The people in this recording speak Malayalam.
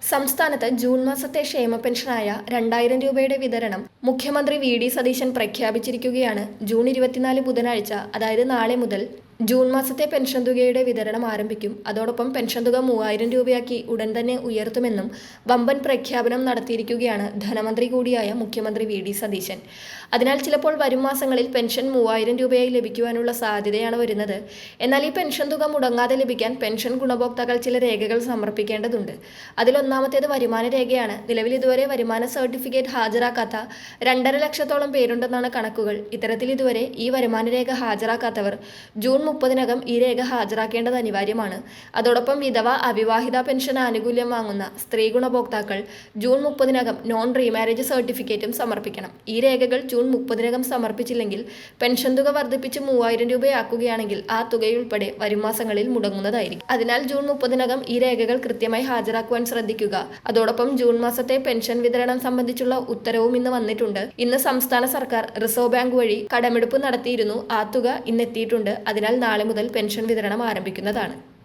സംസ്ഥാനത്ത് ജൂൺ മാസത്തെ ക്ഷേമ പെൻഷനായ 2000 രൂപയുടെ വിതരണം മുഖ്യമന്ത്രി വി.ഡി. സതീശൻ പ്രഖ്യാപിച്ചിരിക്കുകയാണ്. ജൂൺ 24 ബുധനാഴ്ച, അതായത് നാളെ മുതൽ ജൂൺ മാസത്തെ പെൻഷൻ തുകയുടെ വിതരണം ആരംഭിക്കും. അതോടൊപ്പം പെൻഷൻ തുക 3000 രൂപയാക്കി ഉടൻ തന്നെ ഉയർത്തുമെന്നും വമ്പൻ പ്രഖ്യാപനം നടത്തിയിരിക്കുകയാണ് ധനമന്ത്രി കൂടിയായ മുഖ്യമന്ത്രി വി.ഡി. സതീശൻ. അതിനാൽ ചിലപ്പോൾ വരും മാസങ്ങളിൽ പെൻഷൻ 3000 രൂപയായി ലഭിക്കുവാനുള്ള സാധ്യതയാണ് വരുന്നത്. എന്നാൽ ഈ പെൻഷൻ തുക മുടങ്ങാതെ ലഭിക്കാൻ പെൻഷൻ ഗുണഭോക്താക്കൾ ചില രേഖകൾ സമർപ്പിക്കേണ്ടതുണ്ട്. അതിലൊന്നാമത്തേത് വരുമാന രേഖയാണ്. നിലവിൽ ഇതുവരെ വരുമാന സർട്ടിഫിക്കറ്റ് ഹാജരാക്കാത്ത 2.5 ലക്ഷത്തോളം പേരുണ്ടെന്നാണ് കണക്കുകൾ. ഇത്തരത്തിൽ ഇതുവരെ ഈ വരുമാന രേഖ ഹാജരാക്കാത്തവർ ജൂൺ 30-നകം ഈ രേഖ ഹാജരാക്കേണ്ടത് അനിവാര്യമാണ്. അതോടൊപ്പം വിധവ, അവിവാഹിത പെൻഷൻ ആനുകൂല്യം വാങ്ങുന്ന സ്ത്രീ ഗുണഭോക്താക്കൾ ജൂൺ 30-നകം നോൺ റീമാരേജ് സർട്ടിഫിക്കറ്റും സമർപ്പിക്കണം. ഈ രേഖകൾ ജൂൺ 30-നകം സമർപ്പിച്ചില്ലെങ്കിൽ പെൻഷൻ തുക വർദ്ധിപ്പിച്ച് 3000 രൂപയാക്കുകയാണെങ്കിൽ ആ തുകയുൾപ്പെടെ വരും മാസങ്ങളിൽ മുടങ്ങുന്നതായിരിക്കും. അതിനാൽ ജൂൺ 30-നകം ഈ രേഖകൾ കൃത്യമായി ഹാജരാക്കുവാൻ ശ്രദ്ധിക്കുക. അതോടൊപ്പം ജൂൺ മാസത്തെ പെൻഷൻ വിതരണം സംബന്ധിച്ചുള്ള ഉത്തരവും ഇന്ന് വന്നിട്ടുണ്ട്. ഇന്ന് സംസ്ഥാന സർക്കാർ റിസർവ് ബാങ്ക് വഴി കടമെടുപ്പ് നടത്തിയിരുന്നു. ആ തുക ഇന്നെത്തിയിട്ടുണ്ട്. അതിനാൽ നാളെ മുതൽ പെൻഷൻ വിതരണം ആരംഭിക്കുന്നതാണ്.